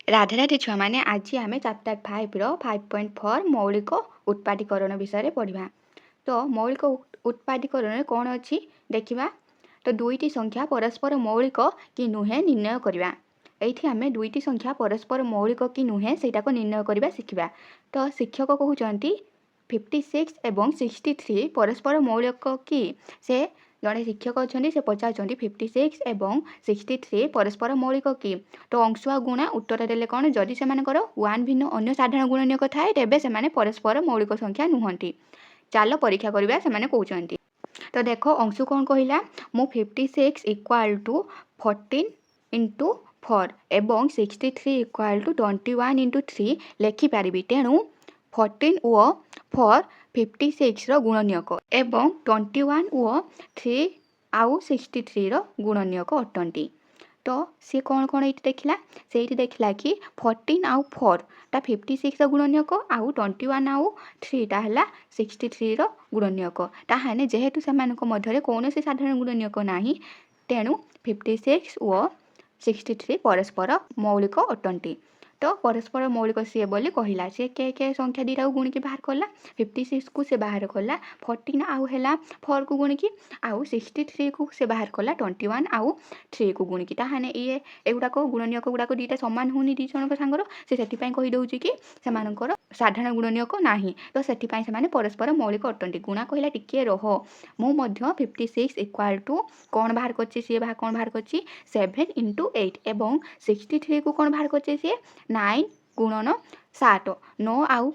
राधे राधे छुआ मैंने आज आम चैप्टर 5 रो 5.4 मौलिक उत्पादीकरण विषय पढ़ा। तो मौलिक उत्पादीकरण कौन अच्छी देखा। तो दुईटी संख्या परस्पर मौलिक कि नुहे निर्णय करवा। ये आम दुईटी संख्या परस्पर मौलिक कि नुहे से निर्णय करवा शिखा। तो शिक्षक कहते 56 और 63 परस्पर मौलिक कि से जड़े शिक्षक अच्छा से पचार 56 और 63 परस्पर मौलिक कि। तो अंशुआ गुणा उत्तर देले कौन जदि से वन भिन्न अन्य साधारण गुणनीयक थाए तेबे से परस्पर मौलिक संख्या नुहंती। चलो परीक्षा करवा से कहते। तो देख अंशु कौन कहला मु 56 इक्वाल टू 14 इंटू 4 एवं 63 इक्वाल टू 21 इंटू 3 लेखिपारि। तेणु 14 और 4 56 गुणनीयक एवं 21 और 3 आउ 63 गुणनीयक अटंती। तो सी कौन कौन ये देखला से देखला कि 14 आउ 4 टा 56 गुणनीयक आउ 21 आउ 3 टा है 63 गुणनीयक। ताहाने जेहेतु से मध्य कौन से साधारण गुणनीयक नाही तेणु 56 और 63 परस्पर मौलिक अटंती। तो परस्पर मौलिक सी बोली कहला सी के संख्या दीटा को गुणिकी बाहर कला 56 को से बाहर कला 14 आउ है 4 को गुणिकी आउ 63 को से बाहर कला 21 आउ 3 को गुणिकी। ताहाने ये एगुड़ाक गुणनीयक गुड़ाक दीटा सामान होनी दी जन सांगर से कहीदे कि साधारण गुणनीयक नाही। तो से परस्पर मौलिक अटंती। गुणा कहला टिके रह मु 56 इक्वाल टू कौन बाहर करछि सी कौन बाहर करछि 7 इंटू 8 एवं 63 को कौन बाहर करछि सी 9 गुणन 7 9 आउ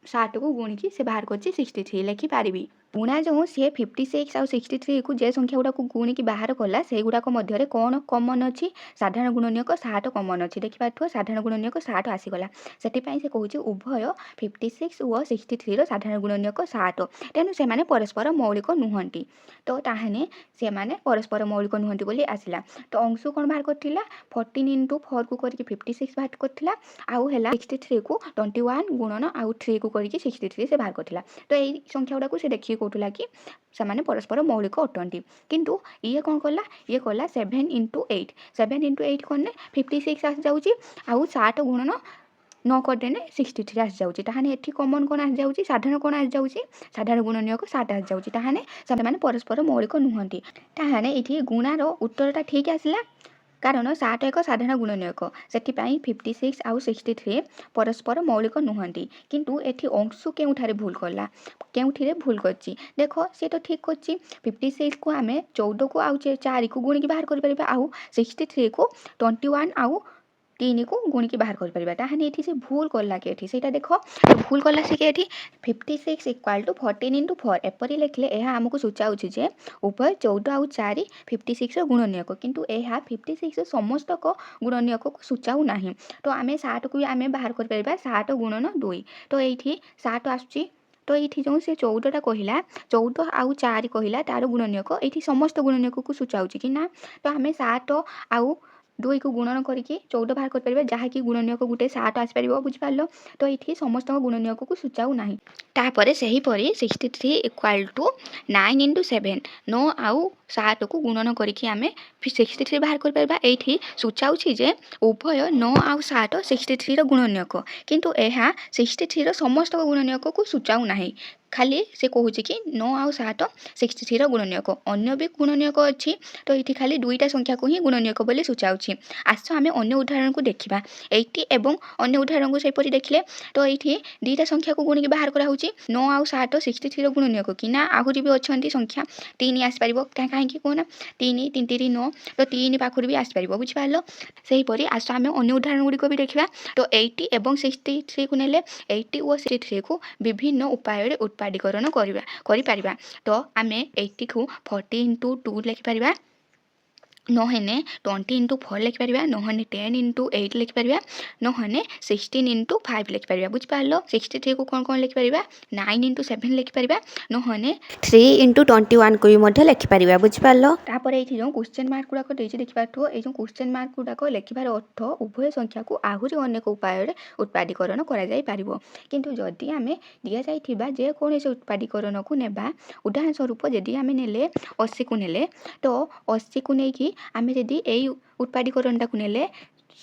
7 को गुणिकी से बाहर करछि 63 लेखिपारि। गुणा जो सी 56 आउ 63 को जे संख्या गुड़ा गुणिकी बाहर कला से गुड़ाक मध्य कौन कमन अच्छी साधारण गुणनीयक 7 कमन अच्छी देखिए साधारण गुणनीयक 7 आसीगला से कहूँ उभय 56 और 63 साधारण गुणनीयक 7 तेणु से परस्पर मौलिक नुहंती। तो ताहाने से परस्पर मौलिक नुहंती बोली आसला। तो अंशु कौन बाहर करथिला 14 इंटू 4 को करके 56 बाहर करथिला आउ है 63 को 21 गुणन आउ 3 को करके 63 से बाहर करथिला। तो यही संख्या गुड़ा से देखिए कहूला कि से परस्पर मौलिक अटंती। किंतु ये कौन कला ये कला 7 इंटू 8 7 इंटू 8 कौन 56 आस जाऊँगी आउ 7 गुणन 9 करदेने 63 आस जाऊँगी। ताहाने एठी कॉमन कौन आस जाऊँगी साधारण कौन आस जाऊँगी साधारण गुणनीयक 7 आस जाऊँगी। ताहाने से परस्पर मौलिक नुहंती। ताहाने ये गुणार उत्तरटा ठीक आसला कारण 7 एक साधारण गुणनीयक से 56 आउ 63 परस्पर मौलिक नुहंती। किंतु एठी अंशु केउठारे भूल कला केउठिरे भूल करछि देख सी तो ठीक करछि 56 को आम 14 को आउ 4 को गुणिकी बाहर कर परिबा आउ 63 को 21 आउ 3 को गुणिकी बाहर कर परिबा। ताहाने एठी से भूल कला के एठी सेटा देख भूल कला से के एठी 56 इक्वल टू 14 इंटू 4 एपरी लिखले यह आमको सूचाऊँ जे उभय 14 आउ 4 56 गुणनीयक किंतु यह 56 समस्त गुणनीयक को सूचाऊ नाही। तो आम 7 को आम बाहर कर परिबा 7 गुणन 2 तो ये 7 आसुची। तो ये जो से 14टा कहला 14 आउ 4 कहला तार गुणनीयक ये समस्त गुणनीयक को सूचाऊँ कि ना। तो आम 7 आउ 2 को गुणन करके 14 बाहर कर परिबा जहाँकि गुणनीयक गोटे 7 आसपार बुझिपार। तो ये समस्त गुणनीयक को सूचाऊ नाही। तापर सही परी 63 इक्वल टू 9 इंटू 7 9 आउ 7 को गुणन करके आम 63 बाहर कर परिबा। एठी सूचाऊँ जे उभय 9 आउ 7 63 गुणनीयक किंतु यह 63 समस्त गुणनीयक को सूचाऊ नाही। खाली से कहूँ कि 9 आउ 7 63 गुणनीयक अन्य भी गुणनीयक अच्छी। तो ये खाली दुईटा संख्या को ही गुणनीयक बोली सूचाऊँ। आस आम अन्य उदाहरण को देखा 80 एवं अन्य उदाहरण को सेपरी देखले। तो ये दुईटा संख्या को गुणिकी बाहर करा 9 आउ 7 63 गुणनीयक कि ना आहरी भी अच्छा संख्या 3 आसपार कहीं कहना 3 3 3 9 तो 3 पाखर भी आसपार बुझिपार। सेहीपरि आस आम अन्य उदाहरण गुड़िक भी देखा। तो 80 एवं 63 को नेले 80 और 63 को विभिन्न उपाय उत्पादीकरण करिपारिबा। तो आम 80 को 40 इंटू 2 लिखिपार नहेने 20 इंटू 4 लिखिपार नहेने 10 इंटू 8 लिखिपार नहेने 16 इंटू 5 लिखिपार बुझिपार। 63 को कौन कौन लिखिपार 9 इंटू 7 लिखिपार नहेने 3 इंटू 21 को भी लिखिपार बुझिपार। तापर ये जो क्वेश्चन मार्क गुड़ाक देखा ये जो क्वेश्चन मार्क गुड़ाक लिखार अर्थ उभय संख्या को आहरी अनेक उपाय उत्पादीकरण कर किंतु जदि आम दि जाइथिबा जे कौन से उत्पादीकरण को नेबा उदाहरण स्वरूप जदि आम नेले 80 को नेले तो 80 को लेकिन आम जदि यही उत्पादीकरणटा को नेले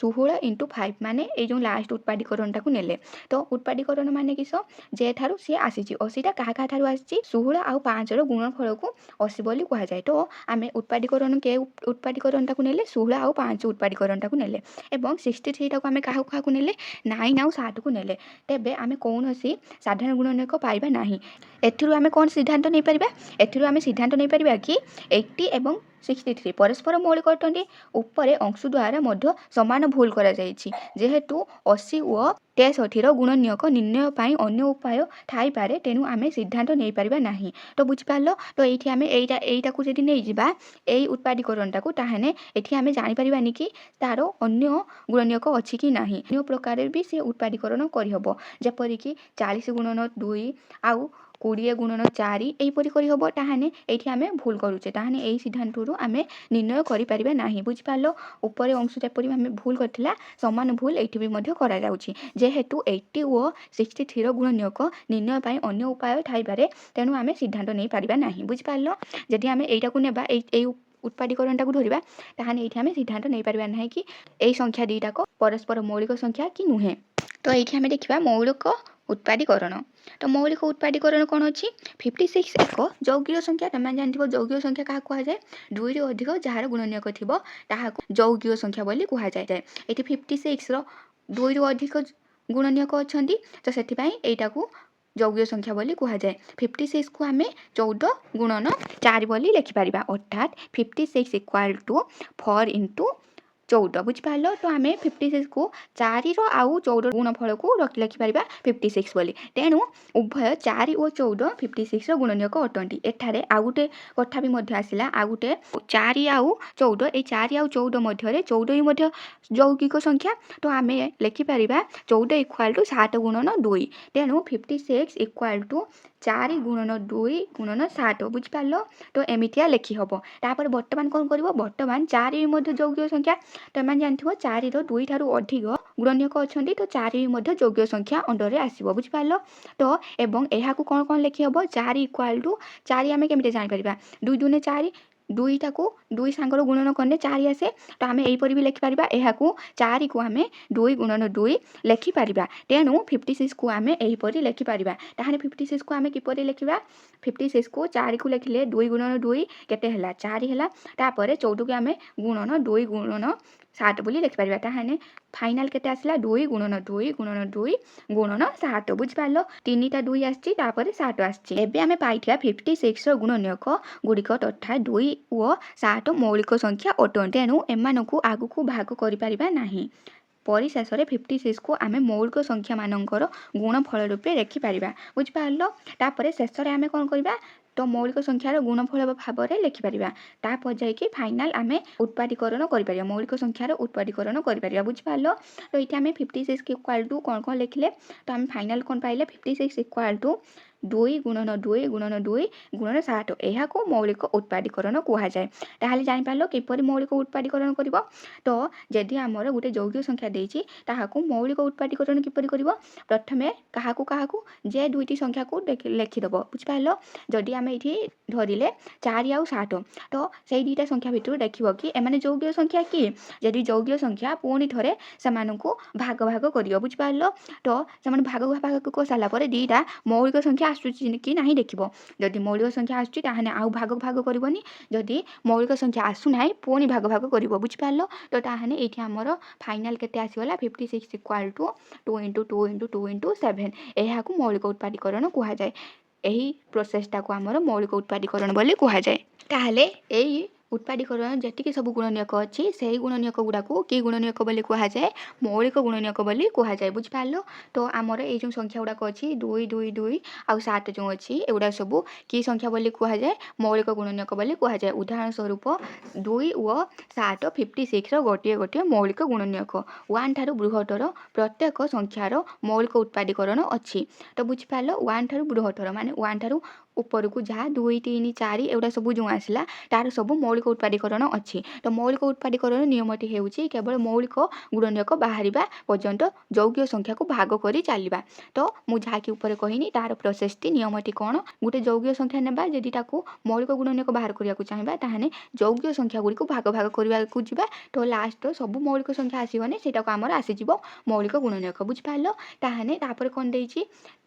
16 × 5 ମାନେ ଏଇ ଯେଉଁ ଲାଷ୍ଟ ଉତ୍ପାଦୀକରଣଟାକୁ ନେଲେ। ତ ଉତ୍ପାଦୀକରଣ ମାନେ କିସ ଯେ ଠାରୁ ସିଏ ଆସିଛି 80ଟା କାହା କାହା ଠାରୁ ଆସିଛି 16 ଆଉ 5ର ଗୁଣନଫଳକୁ 80 ବୋଲି କୁହାଯାଏ। ତ ଆମେ ଉତ୍ପାଦୀକରଣ କେ ଉତ୍ପାଦୀକରଣଟାକୁ ନେଲେ 16 ଆଉ 5 ଉତ୍ପାଦୀକରଣଟାକୁ ନେଲେ ଏବଂ 63ଟାକୁ ଆମେ କାହାକୁ କାହାକୁ ନେଲେ 9 ଆଉ 7କୁ ନେଲେ। ତେବେ ଆମେ କୌଣସି ସାଧାରଣ ଗୁଣନୀୟକ ପାଇବା ନାହିଁ। ଏଥିରୁ ଆମେ କ'ଣ ସିଦ୍ଧାନ୍ତ ନେଇପାରିବା? ଏଥିରୁ ଆମେ ସିଦ୍ଧାନ୍ତ ନେଇପାରିବା କି 80 ଏବଂ 63 ପରସ୍ପର ମୌଳିକ ଅଟନ୍ତି। ଉପରେ ଅଂଶ ଦ୍ୱାରା ମଧ୍ୟ ସମାନ ଭୁଲ କରାଯାଇଛି। ଯେହେତୁ 80 ଓ 63ର ଗୁଣନୀୟକ ନିର୍ଣ୍ଣୟ ପାଇଁ ଅନ୍ୟ ଉପାୟ ଥାଇପାରେ, ତେଣୁ ଆମେ ସିଦ୍ଧାନ୍ତ ନେଇପାରିବା ନାହିଁ। ତ ବୁଝିପାରିଲ? ତ ଏଇଠି ଆମେ ଏଇଟାକୁ ଯଦି ନେଇଯିବା ଏଇ ଉତ୍ପାଦୀକରଣଟାକୁ, ତାହେଲେ ଏଠି ଆମେ ଜାଣିପାରିବାନି କି ତାର ଅନ୍ୟ ଗୁଣନୀୟକ ଅଛି କି ନାହିଁ। ଅନ୍ୟ ପ୍ରକାରରେ ବି ସେ ଉତ୍ପାଦୀକରଣ କରିହେବ, ଯେପରିକି 40 ଗୁଣନ 2 ଆଉ 20 ଗୁଣନ 4 ଏହିପରି କରିହେବ। ତାହେଲେ ଏଇଠି ଆମେ ଭୁଲ କରୁଛେ, ତାହେଲେ ଏଇ ସିଦ୍ଧାନ୍ତରୁ ଆମେ ନିର୍ଣ୍ଣୟ କରିପାରିବା ନାହିଁ। ବୁଝିପାରିଲ? ଉପରେ ଅଂଶ ଯେପରି ଆମେ ଭୁଲ କରିଥିଲା ସମାନ ଭୁଲ ଏଇଠି ବି ମଧ୍ୟ କରାଯାଉଛି। ଯେହେତୁ 80 ଓ 63ର ଗୁଣନୀୟକ ନିର୍ଣ୍ଣୟ ପାଇଁ ଅନ୍ୟ ଉପାୟ ଥାଇପାରେ, ତେଣୁ ଆମେ ସିଦ୍ଧାନ୍ତ ନେଇପାରିବା ନାହିଁ। ବୁଝିପାରିଲ? ଯଦି ଆମେ ଏଇଟାକୁ ନେବା ଏଇ ଉତ୍ପାଦୀକରଣଟାକୁ ଧରିବା, ତାହେଲେ ଏଇଠି ଆମେ ସିଦ୍ଧାନ୍ତ ନେଇପାରିବା ନାହିଁ କି ଏଇ ସଂଖ୍ୟା ଦୁଇଟାକ ପରସ୍ପର ମୌଳିକ ସଂଖ୍ୟା କି ନୁହେଁ। ତ ଏଇଠି ଆମେ ଦେଖିବା ମୌଳିକ ଉତ୍ପାଦୀକରଣ। ତ ମୌଳିକ ଉତ୍ପାଦୀକରଣ କ'ଣ ଅଛି? 56 ଏକ ଯୌଗିକ ସଂଖ୍ୟା। ତମେ ଜାଣିଥିବ ଯୌଗିକ ସଂଖ୍ୟା କାହାକୁ କୁହାଯାଏ? 2ରୁ ଅଧିକ ଯାହାର ଗୁଣନୀୟକ ଥିବ ତାହାକୁ ଯୌଗିକ ସଂଖ୍ୟା ବୋଲି କୁହାଯାଏ। ଏଠି 56ର 2ରୁ ଅଧିକ ଗୁଣନୀୟକ ଅଛନ୍ତି, ତ ସେଥିପାଇଁ ଏଇଟାକୁ ଯୌଗିକ ସଂଖ୍ୟା ବୋଲି କୁହାଯାଏ। 56କୁ ଆମେ 14 ଗୁଣନ 4 ବୋଲି ଲେଖିପାରିବା, ଅର୍ଥାତ୍ 56 = 4 × 14। ବୁଝିପାରିଲ? ତ ଆମେ 56କୁ 4ର ଆଉ 14 ଗୁଣଫଳକୁ ଲେଖିପାରିବା 56 ବୋଲି। ତେଣୁ ଉଭୟ 4 ଓ 14 56ର ଗୁଣନୀୟକ ଅଟନ୍ତି। ଏଠାରେ ଆଉ ଗୋଟେ କଥା ବି ମଧ୍ୟ ଆସିଲା, ଆଉ ଗୋଟେ 4 ଆଉ 14, ଏଇ 4 ଆଉ 14 ମଧ୍ୟରେ 14 ବି ମଧ୍ୟ ଯୌଗିକ ସଂଖ୍ୟା। ତ ଆମେ ଲେଖିପାରିବା 14 = 7 ଗୁଣନ 2। ତେଣୁ 56 = 4 ଗୁଣନ 2 ଗୁଣନ 7। ବୁଝିପାରିଲ? ତ ଏମିତିଆ ଲେଖିହେବ। ତାପରେ ବର୍ତ୍ତମାନ କ'ଣ କରିବ? ବର୍ତ୍ତମାନ 4 ବି ମଧ୍ୟ ଯୌଗିକ ସଂଖ୍ୟା। ତମେ ଜାଣିଥିବ 4ର 2 ଠାରୁ ଅଧିକ ଗୁଣନୀୟକ ଅଛନ୍ତି, ତ 4 ବି ମଧ୍ୟ ଯୌଗିକ ସଂଖ୍ୟା ଅଣ୍ଡରରେ ଆସିବ। ବୁଝିପାରିଲ? ତ ଏବଂ ଏହାକୁ କ'ଣ କ'ଣ ଲେଖିହେବ? 4 = 4 ଆମେ କେମିତି ଜାଣିପାରିବା? 2 × 4, 2ଟାକୁ 2 ସାଙ୍ଗର ଗୁଣନ କଲେ 4 ଆସେ। ତ ଆମେ ଏହିପରି ବି ଲେଖିପାରିବା, ଏହାକୁ 4କୁ ଆମେ 2 ଗୁଣନ 2 ଲେଖିପାରିବା। ତେଣୁ 56କୁ ଆମେ ଏହିପରି ଲେଖିପାରିବା। ତାହେଲେ 56କୁ ଆମେ କିପରି ଲେଖିବା? 56କୁ 4କୁ ଲେଖିଲେ 2 ଗୁଣନ 2 କେତେ ହେଲା? 4 ହେଲା। ତାପରେ 14କୁ ଆମେ ଗୁଣନ 2 ଗୁଣନ 7 ବୋଲି ଲେଖିପାରିବା। ତାହେଲେ ଫାଇନାଲ କେତେ ଆସିଲା? 2 ଗୁଣନ 2 ଗୁଣନ 2 ଗୁଣନ 7। ବୁଝିପାରିଲ? 3ଟା 2 ଆସିଛି, ତାପରେ 7 ଆସିଛି। ଏବେ ଆମେ ପାଇଥିବା 56ର ଗୁଣନୀୟକ ଗୁଡ଼ିକ ତଥା 2 ଓ 7 ମୌଳିକ ସଂଖ୍ୟା ଅଟନ୍ତି। ତେଣୁ ଏମାନଙ୍କୁ ଆଗକୁ ଭାଗ କରିପାରିବା ନାହିଁ। ପରିଶେଷରେ 56କୁ ଆମେ ମୌଳିକ ସଂଖ୍ୟାମାନଙ୍କର ଗୁଣଫଳ ରୂପେ ଲେଖିପାରିବା। ବୁଝିପାରିଲ? ତାପରେ ଶେଷରେ ଆମେ କ'ଣ କରିବା? ତ ମୌଳିକ ସଂଖ୍ୟାର ଗୁଣଫଳ ଭାବରେ ଲେଖିପାରିବା। ତାପରେ ଯାଇକି ଫାଇନାଲ ଆମେ ଉତ୍ପାଦୀକରଣ କରିପାରିବା, ମୌଳିକ ସଂଖ୍ୟାର ଉତ୍ପାଦୀକରଣ କରିପାରିବା। ବୁଝିପାରିଲ? ତ ଏଇଠି ଆମେ 56 = କ'ଣ କ'ଣ ଲେଖିଲେ? ତ ଆମେ ଫାଇନାଲ କ'ଣ ପାଇଲେ? 56 = 2 ଗୁଣନ 2 ଗୁଣନ 2 ଗୁଣନ 7। ଏହାକୁ ମୌଳିକ ଉତ୍ପାଦୀକରଣ କୁହାଯାଏ। ତାହେଲେ ଜାଣିପାରିଲ କିପରି ମୌଳିକ ଉତ୍ପାଦୀକରଣ କରିବ? ତ ଯଦି ଆମର ଗୋଟେ ଯୌଗିକ ସଂଖ୍ୟା ଦେଇଛି, ତାହାକୁ ମୌଳିକ ଉତ୍ପାଦୀକରଣ କିପରି କରିବ? ପ୍ରଥମେ କାହାକୁ ଯେ ଦୁଇଟି ସଂଖ୍ୟାକୁ ଲେଖିଦେବ। ବୁଝିପାରିଲ? ଯଦି ଆମେ ଏଇଠି ଧରିଲେ 4 ଆଉ 7, ତ ସେଇ ଦୁଇଟା ସଂଖ୍ୟା ଭିତରୁ ଦେଖିବ କି ଏମାନେ ଯୌଗିକ ସଂଖ୍ୟା କି? ଯଦି ଯୌଗିକ ସଂଖ୍ୟା, ପୁଣି ଥରେ ସେମାନଙ୍କୁ ଭାଗ ଭାଗ କରିବ। ବୁଝିପାରିଲ? ତ ସେମାନେ ଭାଗ କରିସାରିଲା ପରେ ଦୁଇଟା ମୌଳିକ ସଂଖ୍ୟା ଆସୁଛି କି ନାହିଁ ଦେଖିବ। ଯଦି ମୌଳିକ ସଂଖ୍ୟା ଆସୁଛି ତାହେଲେ ଆଉ ଭାଗ କରିବନି, ଯଦି ମୌଳିକ ସଂଖ୍ୟା ଆସୁନାହିଁ ପୁଣି ଭାଗ କରିବ। ବୁଝିପାରିଲ? ତ ତାହେଲେ ଏଇଠି ଆମର ଫାଇନାଲ କେତେ ଆସିଗଲା? 56 = 2 × 2 × 2 × 7। ଏହାକୁ ମୌଳିକ ଉତ୍ପାଦୀକରଣ କୁହାଯାଏ। ଏହି ପ୍ରୋସେସଟାକୁ ଆମର ମୌଳିକ ଉତ୍ପାଦୀକରଣ ବୋଲି କୁହାଯାଏ। ତାହେଲେ ଏଇ ଉତ୍ପାଦୀକରଣ ଯେତିକି ସବୁ ଗୁଣନୀୟକ ଅଛି, ସେହି ଗୁଣନୀୟକ ଗୁଡ଼ାକୁ କି ଗୁଣନୀୟକ ବୋଲି କୁହାଯାଏ? ମୌଳିକ ଗୁଣନୀୟକ ବୋଲି କୁହାଯାଏ। ବୁଝିପାରିଲ? ତ ଆମର ଏଇ ଯେଉଁ ସଂଖ୍ୟା ଗୁଡ଼ାକ ଅଛି 2 2 2 ଆଉ 7 ଯେଉଁ ଅଛି, ଏଗୁଡ଼ା ସବୁ କି ସଂଖ୍ୟା ବୋଲି କୁହାଯାଏ? ମୌଳିକ ଗୁଣନୀୟକ ବୋଲି କୁହାଯାଏ। ଉଦାହରଣ ସ୍ୱରୂପ 2 ଓ 7 56ର ଗୋଟିଏ ଗୋଟିଏ ମୌଳିକ ଗୁଣନୀୟକ। 1 ଠାରୁ ବୃହତ୍ତର ପ୍ରତ୍ୟେକ ସଂଖ୍ୟାର ମୌଳିକ ଉତ୍ପାଦୀକରଣ ଅଛି। ତ ବୁଝିପାରିଲ? 1 ଠାରୁ ବୃହତ୍ତର ମାନେ 1 ଠାରୁ ଉପରକୁ ଯାହା 2 3 4 ଏଗୁଡ଼ା ସବୁ ଯେଉଁ ଆସିଲା ତାର ସବୁ ମୌଳିକ ଉତ୍ପାଦୀକରଣ ଅଛି। ତ ମୌଳିକ ଉତ୍ପାଦୀକରଣ ନିୟମଟି ହେଉଛି କେବଳ ମୌଳିକ ଗୁଣନୀୟକ ବାହାରିବା ପର୍ଯ୍ୟନ୍ତ ଯୌଗୀୟ ସଂଖ୍ୟାକୁ ଭାଗ କରି ଚାଲିବା। ତ ମୁଁ ଯାହାକି ଉପରେ କହିନି ତାର ପ୍ରୋସେସଟି ନିୟମଟି କ'ଣ, ଗୋଟେ ଯୌଗୀୟ ସଂଖ୍ୟା ନେବା, ଯଦି ତାକୁ ମୌଳିକ ଗୁଣନୀୟକ ବାହାର କରିବାକୁ ଚାହିଁବା ତାହେଲେ ଯୌଗୀୟ ସଂଖ୍ୟା ଗୁଡ଼ିକୁ ଭାଗ କରିବାକୁ ଯିବା। ତ ଲାଷ୍ଟ ସବୁ ମୌଳିକ ସଂଖ୍ୟା ଆସିବନି, ସେଇଟାକୁ ଆମର ଆସିଯିବ ମୌଳିକ ଗୁଣନୀୟକ। ବୁଝିପାରିଲ? ତାହେଲେ ତାପରେ କ'ଣ ଦେଇଛି,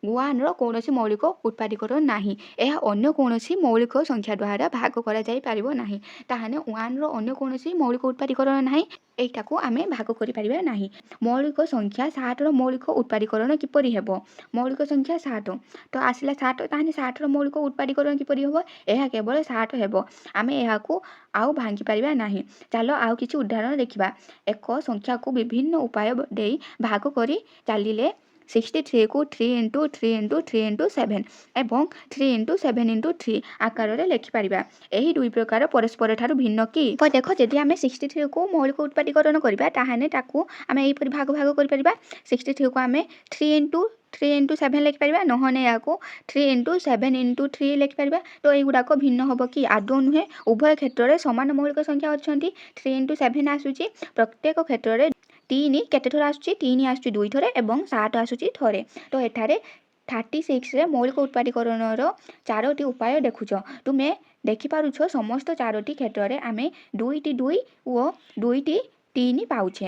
1ର କୌଣସି ମୌଳିକ ଉତ୍ପାଦୀକରଣ ନାହିଁ, ଏହା ଅନ୍ୟ କୌଣସି ମୌଳିକ ସଂଖ୍ୟା ଦ୍ୱାରା ଭାଗ କରାଯାଇପାରିବ ନାହିଁ। ତାହେଲେ 1ର ଅନ୍ୟ କୌଣସି ମୌଳିକ ଉତ୍ପାଦୀକରଣ ନାହିଁ, ଏଇଟାକୁ ଆମେ ଭାଗ କରିପାରିବା ନାହିଁ। ମୌଳିକ ସଂଖ୍ୟା 7ର ମୌଳିକ ଉତ୍ପାଦୀକରଣ କିପରି ହେବ? ମୌଳିକ ସଂଖ୍ୟା 7 ତ ଆସିଲା 7, ତାହେଲେ 7ର ମୌଳିକ ଉତ୍ପାଦୀକରଣ କିପରି ହେବ? ଏହା କେବଳ 7 ହେବ, ଆମେ ଏହାକୁ ଆଉ ଭାଙ୍ଗି ପାରିବା ନାହିଁ। ଚାଲ ଆଉ କିଛି ଉଦାହରଣ ଦେଖିବା। ଏକ ସଂଖ୍ୟାକୁ ବିଭିନ୍ନ ଉପାୟ ଦେଇ ଭାଗ କରି ଚାଲିଲେ 63କୁ 3 × 3 × 3 × 7 ଏବଂ 3 × 7 × 3 ଆକାରରେ ଲେଖିପାରିବା। ଏହି ଦୁଇ ପ୍ରକାର ପରସ୍ପର ଠାରୁ ଭିନ୍ନ କି? ଦେଖ, ଯଦି ଆମେ 63କୁ ମୌଳିକ ଉତ୍ପାଦୀକରଣ କରିବା ତାହେଲେ ତାକୁ ଆମେ ଏହିପରି ଭାଗ କରିପାରିବା। 63କୁ ଆମେ 3 × 3 × 7 ଲେଖିପାରିବା, ନହେଲେ ଏହାକୁ 3 × 7 × 3 ଲେଖିପାରିବା। ତ ଏଇଗୁଡ଼ାକ ଭିନ୍ନ ହେବ କି? ଆଦୌ ନୁହେଁ। ଉଭୟ କ୍ଷେତ୍ରରେ ସମାନ ମୌଳିକ ସଂଖ୍ୟା ଅଛନ୍ତି। 3 × 7 ଆସୁଛି, ପ୍ରତ୍ୟେକ କ୍ଷେତ୍ରରେ 3 କେତେ ଥର ଆସୁଛି? 3 ଆସୁଛି 2 ଥର ଏବଂ 7 ଆସୁଛି ଥରେ। ତ ଏଠାରେ 36ରେ ମୌଳିକ ଉତ୍ପାଦୀକରଣର 4ଟି ଉପାୟ ଦେଖୁଛ। ତୁମେ ଦେଖିପାରୁଛ ସମସ୍ତ 4ଟି କ୍ଷେତ୍ରରେ ଆମେ 2ଟି 2 ଓ 2ଟି 3 ପାଉଛେ।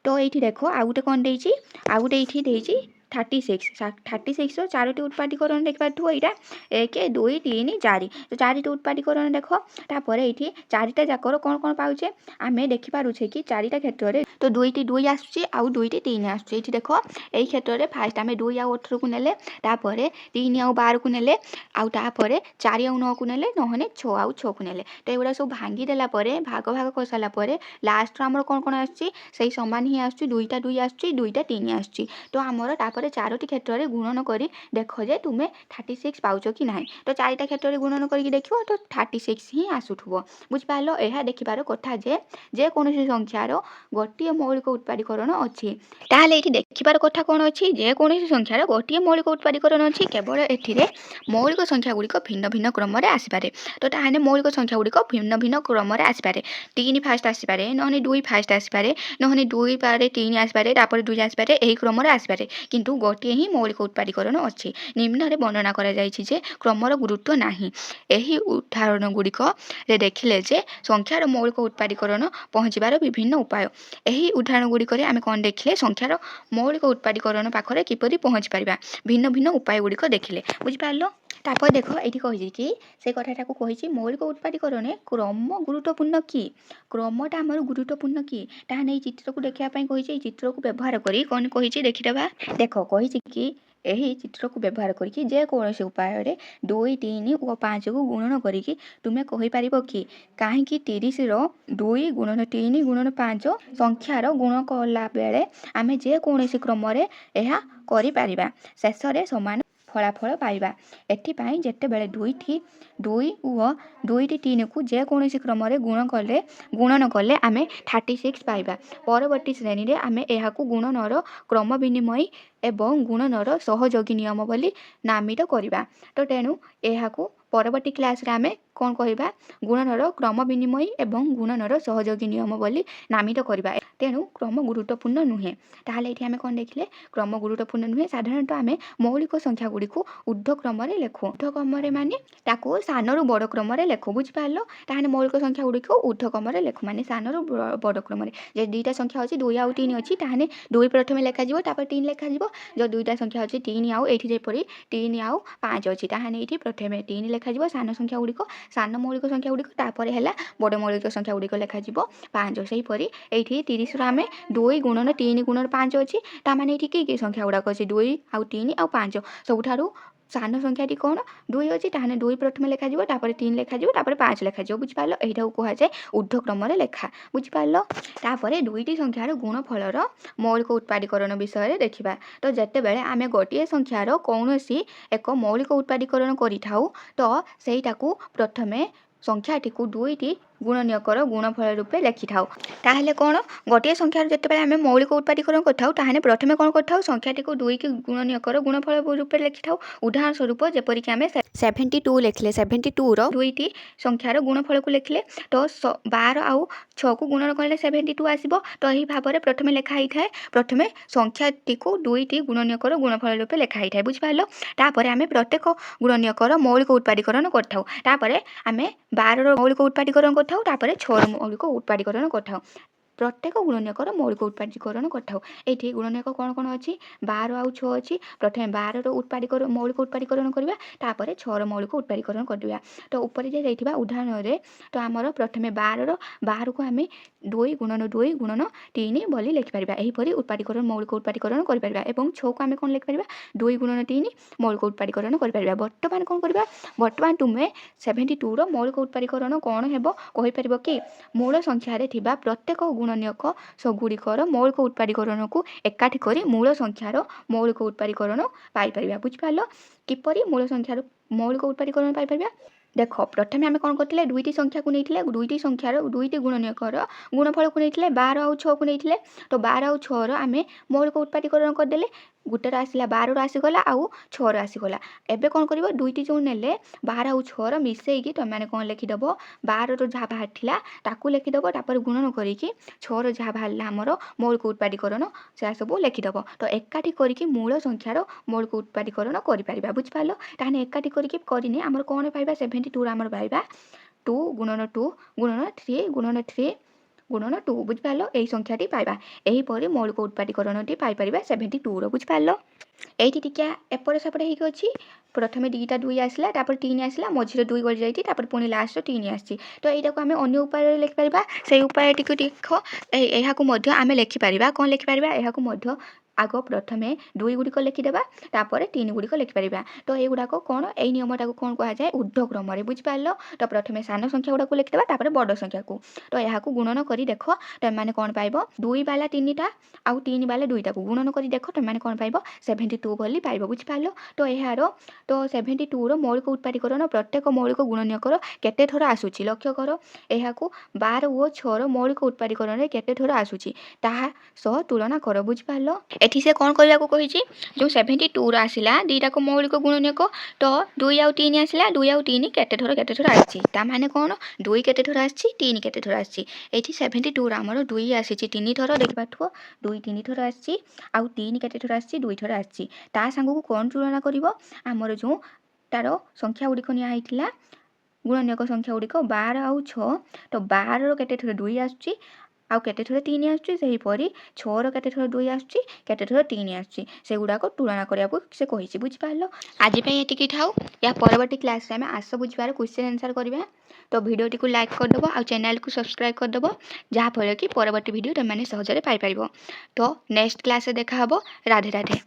ତ ଏଇଠି ଦେଖ ଆଉ ଗୋଟେ କ'ଣ ଦେଇଛି, ଆଉ ଗୋଟେ ଏଇଠି ଦେଇଛି 36ର 4ଟି ଉତ୍ପାଦୀକରଣ ଦେଖିପାରୁଥିବ। ଏଇଟା 1 2 3 4, ତ 4ଟି ଉତ୍ପାଦୀକରଣ ଦେଖ। ତାପରେ ଏଇଠି 4ଟା ଯାକର କ'ଣ କ'ଣ ପାଉଛେ, ଆମେ ଦେଖିପାରୁଛେ କି 4ଟା କ୍ଷେତ୍ରରେ ତ 2ଟି 2 ଆସୁଛି ଆଉ 2ଟି 3 ଆସୁଛି। ଏଇଠି ଦେଖ, ଏଇ କ୍ଷେତ୍ରରେ ଫାଷ୍ଟ ଆମେ 2 ଆଉ 18କୁ ନେଲେ, ତାପରେ 3 ଆଉ 12କୁ ନେଲେ, ଆଉ ତାପରେ 4 ଆଉ 9କୁ ନେଲେ, ନହେଲେ 6 ଆଉ 6କୁ ନେଲେ। ତ ଏଗୁଡ଼ା ସବୁ ଭାଙ୍ଗି ଦେଲା ପରେ, ଭାଗ କରିସାରିଲା ପରେ ଲାଷ୍ଟର ଆମର କ'ଣ କ'ଣ ଆସୁଛି, ସେଇ ସମାନ ହିଁ ଆସୁଛି। 2ଟା 2 ଆସୁଛି, 2ଟା 3 ଆସୁଛି। ତ ଆମର ତାପରେ 4ଟି କ୍ଷେତ୍ରରେ ଗୁଣନ କରି ଦେଖ ଯେ ତୁମେ 36 ପାଉଛ କି ନାହିଁ। ତ 4ଟା କ୍ଷେତ୍ରରେ ଗୁଣନ କରିକି ଦେଖିବ ତ 36 ହିଁ ଆସୁଥିବ। ବୁଝିପାରିଲ? ଏହା ଦେଖିବାର କଥା ଯେ ଯେକୌଣସି ସଂଖ୍ୟାର ଗୋଟିଏ ମୌଳିକ ଉତ୍ପାଦୀକରଣ ଅଛି। ତାହେଲେ ଏଇଠି ଦେଖିବାର କଥା କ'ଣ ଅଛି, ଯେକୌଣସି ସଂଖ୍ୟାର ଗୋଟିଏ ମୌଳିକ ଉତ୍ପାଦୀକରଣ ଅଛି, କେବଳ ଏଥିରେ ମୌଳିକ ସଂଖ୍ୟା ଗୁଡ଼ିକ ଭିନ୍ନ ଭିନ୍ନ କ୍ରମରେ ଆସିପାରେ। ତ ତାହେଲେ ମୌଳିକ ସଂଖ୍ୟା ଗୁଡ଼ିକ ଭିନ୍ନ ଭିନ୍ନ କ୍ରମରେ ଆସିପାରେ। 3 ଫାଷ୍ଟ ଆସିପାରେ, ନହେଲେ 2 ଫାଷ୍ଟ ଆସିପାରେ, ନହେଲେ 2 ପରେ 3 ଆସିପାରେ, ତାପରେ 2 ଆସିପାରେ, ଏହି କ୍ରମରେ ଆସିପାରେ। କିନ୍ତୁ ଗୋଟିଏ ହିଁ ମୌଳିକ ଉତ୍ପାଦୀକରଣ ଅଛି। ନିମ୍ନରେ ବର୍ଣ୍ଣନା କରାଯାଇଛି ଯେ କ୍ରମର ଗୁରୁତ୍ୱ ନାହିଁ। ଏହି ଉଦାହରଣ ଗୁଡ଼ିକରେ ଦେଖିଲେ ଯେ ସଂଖ୍ୟାର ମୌଳିକ ଉତ୍ପାଦୀକରଣ ପହଞ୍ଚିବାର ବିଭିନ୍ନ ଉପାୟ। ଏହି ଉଦାହରଣ ଗୁଡ଼ିକରେ ଆମେ କ'ଣ ଦେଖିଲେ, ସଂଖ୍ୟାର ମୌଳିକ ଉତ୍ପାଦୀକରଣ ପାଖରେ କିପରି ପହଞ୍ଚି ପାରିବା, ଭିନ୍ନ ଭିନ୍ନ ଉପାୟ ଗୁଡ଼ିକ ଦେଖିଲେ। ବୁଝିପାରିଲ? ତାପରେ ଦେଖ, ଏଇଠି କହିଛି କି ସେ କଥାଟାକୁ କହିଛି ମୌଳିକ ଉତ୍ପାଦୀକରଣରେ କ୍ରମ ଗୁରୁତ୍ୱପୂର୍ଣ୍ଣ କି? କ୍ରମଟା ଆମର ଗୁରୁତ୍ୱପୂର୍ଣ୍ଣ କି? ତାହେଲେ ଏଇ ଚିତ୍ରକୁ ଦେଖିବା ପାଇଁ କହିଛି। ଏଇ ଚିତ୍ରକୁ ବ୍ୟବହାର କରି କ'ଣ କହିଛି ଦେଖିଦେବା। ଦେଖ, କହିଛି କି ଏହି ଚିତ୍ରକୁ ବ୍ୟବହାର କରିକି ଯେକୌଣସି ଉପାୟରେ 2 3 ଓ 5କୁ ଗୁଣନ କରିକି ତୁମେ କହିପାରିବ କି କାହିଁକି 30ର 2 × 3 × 5 ସଂଖ୍ୟାର ଗୁଣ କଲା ବେଳେ ଆମେ ଯେକୌଣସି କ୍ରମରେ ଏହା କରିପାରିବା, ଶେଷରେ ସମାନ ଫଳାଫଳ ପାଇବା। ଏଥିପାଇଁ ଯେତେବେଳେ 2ଟି 2 ଓ 2ଟି 3କୁ ଯେକୌଣସି କ୍ରମରେ ଗୁଣନ କଲେ ଆମେ 36 ପାଇବା। ପରବର୍ତ୍ତୀ ଶ୍ରେଣୀରେ ଆମେ ଏହାକୁ ଗୁଣନର କ୍ରମ ବିନିମୟୀ ଏବଂ ଗୁଣନର ସହଯୋଗୀ ନିୟମ ବୋଲି ନାମିତ କରିବା। ତ ତେଣୁ ଏହାକୁ ପରବର୍ତ୍ତୀ କ୍ଲାସରେ ଆମେ କ'ଣ କରିବା, ଗୁଣନର କ୍ରମ ବିନିମୟୀ ଏବଂ ଗୁଣନର ସହଯୋଗୀ ନିୟମ ବୋଲି ନାମିତ କରିବା। ତେଣୁ କ୍ରମ ଗୁରୁତ୍ୱପୂର୍ଣ୍ଣ ନୁହେଁ। ତାହେଲେ ଏଠି ଆମେ କ'ଣ ଦେଖିଲେ, କ୍ରମ ଗୁରୁତ୍ୱପୂର୍ଣ୍ଣ ନୁହେଁ। ସାଧାରଣତଃ ଆମେ ମୌଳିକ ସଂଖ୍ୟା ଗୁଡ଼ିକୁ ଊର୍ଦ୍ଧ୍ୱ କ୍ରମରେ ଲେଖୁ। ଊର୍ଦ୍ଧ୍ୱ କ୍ରମରେ ମାନେ ତାକୁ ସାନରୁ ବଡ଼ କ୍ରମରେ ଲେଖୁ। ବୁଝିପାରିଲ? ତାହେଲେ ମୌଳିକ ସଂଖ୍ୟା ଗୁଡ଼ିକୁ ଊର୍ଦ୍ଧ୍ୱ କ୍ରମରେ ଲେଖୁ, ମାନେ ସାନରୁ ବଡ଼ କ୍ରମରେ। ଯଦି 2ଟା ସଂଖ୍ୟା ଅଛି 2 ଆଉ 3 ଅଛି, ତାହେଲେ 2 ପ୍ରଥମେ ଲେଖାଯିବ, ତାପରେ 3 ଲେଖାଯିବ। ଯଦି 2ଟା ସଂଖ୍ୟା ଅଛି 3 ଆଉ ଏଇଠି ଯେପରି 3 ଆଉ 5 ଅଛି, ତାହେଲେ ଏଇଠି ପ୍ରଥମେ 3 ଲେଖାଯିବ, ସାନ ସଂଖ୍ୟା ଗୁଡ଼ିକ, ସାନ ମୌଳିକ ସଂଖ୍ୟା ଗୁଡ଼ିକ, ତାପରେ ହେଲା ବଡ଼ ମୌଳିକ ସଂଖ୍ୟା ଗୁଡ଼ିକ ଲେଖାଯିବ 5। ସେହିପରି ଏଇଠି 30ର ଆମେ 2 × 3 × 5 ଅଛି, ତାମାନେ ଏଇଠି କି ସଂଖ୍ୟା ଗୁଡ଼ାକ ଅଛି, 2 ଆଉ 3 ଆଉ 5। ସବୁଠାରୁ ସାନ ସଂଖ୍ୟାଟି କ'ଣ, 2 ଅଛି, ତାହେଲେ 2 ପ୍ରଥମେ ଲେଖାଯିବ, ତାପରେ 3 ଲେଖାଯିବ, ତାପରେ 5 ଲେଖାଯିବ। ବୁଝିପାରିଲ? ଏଇଟାକୁ କୁହାଯାଏ ଊର୍ଦ୍ଧ୍ୱ କ୍ରମରେ ଲେଖା। ବୁଝିପାରିଲ? ତାପରେ 2ଟି ସଂଖ୍ୟାର ଗୁଣଫଳର ମୌଳିକ ଉତ୍ପାଦୀକରଣ ବିଷୟରେ ଦେଖିବା। ତ ଯେତେବେଳେ ଆମେ ଗୋଟିଏ ସଂଖ୍ୟାର କୌଣସି ଏକ ମୌଳିକ ଉତ୍ପାଦୀକରଣ କରିଥାଉ, ତ ସେଇଟାକୁ ପ୍ରଥମେ ସଂଖ୍ୟାଟିକୁ 2ଟି ଗୁଣନୀୟକର ଗୁଣଫଳ ରୂପେ ଲେଖିଥାଉ। ତାହେଲେ କ'ଣ ଗୋଟିଏ ସଂଖ୍ୟାର ଯେତେବେଳେ ଆମେ ମୌଳିକ ଉତ୍ପାଦୀକରଣ କରିଥାଉ ତାହେଲେ ପ୍ରଥମେ କ'ଣ କରିଥାଉ ସଂଖ୍ୟାଟିକୁ 2 କି ଗୁଣନୀୟକର ଗୁଣଫଳ ରୂପେ ଲେଖିଥାଉ। ଉଦାହରଣ ସ୍ୱରୂପ ଯେପରିକି ଆମେ 72 ଲେଖିଲେ 72ର ଦୁଇଟି ସଂଖ୍ୟାର ଗୁଣଫଳକୁ ଲେଖିଲେ ତ 12 ଆଉ 6କୁ ଗୁଣନ କଲେ 72 ଆସିବ। ତ ଏହି ଭାବରେ ପ୍ରଥମେ ଲେଖା ହେଇଥାଏ ପ୍ରଥମେ ସଂଖ୍ୟାଟିକୁ 2ଟି ଗୁଣନୀୟକର ଗୁଣଫଳ ରୂପେ ଲେଖା ହେଇଥାଏ ବୁଝିପାରିଲ। ତାପରେ ଆମେ ପ୍ରତ୍ୟେକ ଗୁଣନୀୟକର ମୌଳିକ ଉତ୍ପାଦୀକରଣ କରିଥାଉ। ତାପରେ ଆମେ 12ର ମୌଳିକ ଉତ୍ପାଦୀକରଣ କରିଥାଉ ତାପରେ 6ର ମୌଳିକ ଉତ୍ପାଦୀକରଣ କରିଥାଉ। ପ୍ରତ୍ୟେକ ଗୁଣନୀୟକର ମୌଳିକ ଉତ୍ପାଦୀକରଣ କରିଥାଉ। ଏଇଠି ଗୁଣନୀୟକ କ'ଣ କ'ଣ ଅଛି 12 ଆଉ 6 ଅଛି। ପ୍ରଥମେ 12ର ମୌଳିକ ଉତ୍ପାଦୀକରଣ କରିବା ତାପରେ 6ର ମୌଳିକ ଉତ୍ପାଦୀକରଣ କରିବା। ତ ଉପରେ ଯେ ଦେଇଥିବା ଉଦାହରଣରେ ତ ଆମର ପ୍ରଥମେ 12କୁ ଆମେ 2 ଗୁଣନ 2 ଗୁଣନ 3 ବୋଲି ଲେଖିପାରିବା। ଏହିପରି ମୌଳିକ ଉତ୍ପାଦୀକରଣ କରିପାରିବା ଏବଂ 6କୁ ଆମେ କ'ଣ ଲେଖିପାରିବା 2 ଗୁଣନ 3 ମୌଳିକ ଉତ୍ପାଦୀକରଣ କରିପାରିବା। ବର୍ତ୍ତମାନ କ'ଣ କରିବା ବର୍ତ୍ତମାନ ତୁମେ 72ର ମୌଳିକ ଉତ୍ପାଦୀକରଣ କ'ଣ ହେବ କହିପାରିବ କି? ମୂଳ ସଂଖ୍ୟାରେ ଥିବା ପ୍ରତ୍ୟେକ ଗୁଣନୀୟକ ଗୁଡ଼ିକର ମୌଳିକ ଉତ୍ପାଦୀକରଣକୁ ଏକାଠି କରି ମୂଳ ସଂଖ୍ୟାର ମୌଳିକ ଉତ୍ପାଦୀକରଣ ପାଇପାରିବା ବୁଝିପାରିଲ। କିପରି ମୂଳ ସଂଖ୍ୟାର ମୌଳିକ ଉତ୍ପାଦୀକରଣ ପାଇପାରିବା ଦେଖ ପ୍ରଥମେ ଆମେ କ'ଣ କରିଥିଲେ ଦୁଇଟି ସଂଖ୍ୟାକୁ ନେଇଥିଲେ ଦୁଇଟି ସଂଖ୍ୟାର ଦୁଇଟି ଗୁଣନୀୟକର ଗୁଣଫଳକୁ ନେଇଥିଲେ 12 ଆଉ 6କୁ ନେଇଥିଲେ। ତ 12 ଆଉ 6ର ଆମେ ମୌଳିକ ଉତ୍ପାଦୀକରଣ କରିଦେଲେ ଗୋଟେର ଆସିଲା 12ର ଆସିଗଲା ଆଉ 6ର ଆସିଗଲା। ଏବେ କ'ଣ କରିବ ଦୁଇଟି ଯେଉଁ ନେଲେ 12 ଆଉ 6ର ମିଶେଇକି ତୁମେ କ'ଣ ଲେଖିଦେବ 12ର ଯାହା ବାହାରିଥିଲା ତାକୁ ଲେଖିଦେବ ତାପରେ ଗୁଣନ କରିକି 6ର ଯାହା ବାହାରିଲା ଆମର ମୌଳିକ ଉତ୍ପାଦୀକରଣ ସେଟା ସବୁ ଲେଖିଦେବ। ତ ଏକାଠି କରିକି ମୂଳ ସଂଖ୍ୟାର ମୌଳିକ ଉତ୍ପାଦୀକରଣ କରିପାରିବା ବୁଝିପାରିଲ। ତାହେଲେ ଏକାଠି କରିକି କରିନେ ଆମର କ'ଣ ପାଇବା 72ର ଆମର ପାଇବା 2 ଗୁଣନ 2 ଗୁଣନ 3 ଗୁଣନ 3 ଗୁଣନ 2 ବୁଝିପାରିଲ। ଏହି ସଂଖ୍ୟାଟି ପାଇବା। ଏହିପରି ମୌଳିକ ଉତ୍ପାଦୀକରଣଟି ପାଇପାରିବା 72ର ବୁଝିପାରିଲ। এইটি ଟିକେ ଏପଟ ସେପଟ ହେଇକି ଅଛି ପ୍ରଥମେ 2ଟା 2 ଆସିଲା ତାପରେ 3 ଆସିଲା ମଝିରେ 2 ଗଳି ଯାଇଛି ତାପରେ ପୁଣି ଲାଷ୍ଟ 3 ଆସିଛି। ତ ଏଇଟାକୁ ଆମେ ଅନ୍ୟ ଉପାୟରେ ଲେଖିପାରିବା ସେଇ ଉପାୟଟିକୁ ଦେଖ ଏହାକୁ ମଧ୍ୟ ଆମେ ଲେଖିପାରିବା। କ'ଣ ଲେଖିପାରିବା ଏହାକୁ ମଧ୍ୟ ଆଗ ପ୍ରଥମେ 2 ଗୁଡ଼ିକ ଲେଖିଦେବା ତାପରେ 3 ଗୁଡ଼ିକ ଲେଖିପାରିବା। ତ ଏଇଗୁଡ଼ାକ କ'ଣ ଏଇ ନିୟମଟାକୁ କ'ଣ କୁହାଯାଏ ঊର୍ଧ୍ୱକ୍ରମରେ ବୁଝିପାରିଲ। ତ ପ୍ରଥମେ ସାନ ସଂଖ୍ୟା ଗୁଡ଼ାକୁ ଲେଖିଦେବା ତାପରେ ବଡ଼ ସଂଖ୍ୟାକୁ। ତ ଏହାକୁ ଗୁଣନ କରି ଦେଖ ତମେ କ'ଣ ପାଇବ 2 ବାଲା 3ଟା ଆଉ 3 ବାଲା 2ଟାକୁ ଗୁଣନ କରି ଦେଖ ତମେ କ'ଣ ପାଇବ 72 ବୋଲି ପାଇବ ବୁଝିପାରିଲ। ତ 72ର ମୌଳିକ ଉତ୍ପାଦୀକରଣ ପ୍ରତ୍ୟେକ ମୌଳିକ ଗୁଣନୀୟକର କେତେ ଥର ଆସୁଛି ଲକ୍ଷ୍ୟ କର। ଏହାକୁ 12 ଓ 6ର ମୌଳିକ ଉତ୍ପାଦୀକରଣରେ କେତେ ଥର ଆସୁଛି ତାହା ସହ ତୁଳନା କର ବୁଝିପାରିଲ। ଏଠି ସେ କ'ଣ କରିବାକୁ କହିଛି ଯେଉଁ 72ର ଆସିଲା ଦୁଇଟାକୁ ମୌଳିକ ଗୁଣନୀୟକ ତ 2 ଆଉ 3 ଆସିଲା 2 ଆଉ 3 କେତେ ଥର ଆସିଛି ତା ମାନେ କ'ଣ 2 କେତେ ଥର ଆସିଛି 3 କେତେ ଥର ଆସିଛି। ଏଠି 72ର ଆମର 2 ଆସିଛି 3 ଥର ଦେଖିପାରୁଥିବ 2 3 ଥର ଆସିଛି ଆଉ 3 କେତେ ଥର ଆସିଛି 2 ଥର ଆସିଛି। ତା ସାଙ୍ଗକୁ କ'ଣ ତୁଳନା କରିବ ଆମର ଯେଉଁ ତାର ସଂଖ୍ୟା ଗୁଡ଼ିକ ନିଆ ହେଇଥିଲା ଗୁଣନୀୟକ ସଂଖ୍ୟା ଗୁଡ଼ିକ 12 ଆଉ 6 ତ 12ର କେତେ ଥର 2 ଆସୁଛି ଆଉ କେତେ ଥର 3 ଆସୁଛି ସେହିପରି 6ର କେତେ ଥର 2 ଆସୁଛି କେତେ ଥର 3 ଆସୁଛି ସେଗୁଡ଼ାକ ତୁଳନା କରିବାକୁ ସେ କହିଛି ବୁଝିପାରିଲ। ଆଜି ପାଇଁ ଏତିକି ଥାଉ। ଏହା ପରବର୍ତ୍ତୀ କ୍ଲାସ୍ରେ ଆମେ ଆସ ବୁଝିବାର କ୍ୱେଶ୍ଚିନ୍ ଆନ୍ସର୍ କରିବା। ତ ଭିଡ଼ିଓଟିକୁ ଲାଇକ୍ କରିଦେବ ଆଉ ଚ୍ୟାନେଲକୁ ସବସ୍କ୍ରାଇବ୍ କରିଦେବ ଯାହାଫଳରେ କି ପରବର୍ତ୍ତୀ ଭିଡ଼ିଓ ତୁମେମାନେ ସହଜରେ ପାଇପାରିବ। ତ ନେକ୍ସଟ କ୍ଲାସ୍ରେ ଦେଖା ହେବ। ରାଧେ ରାଧେ।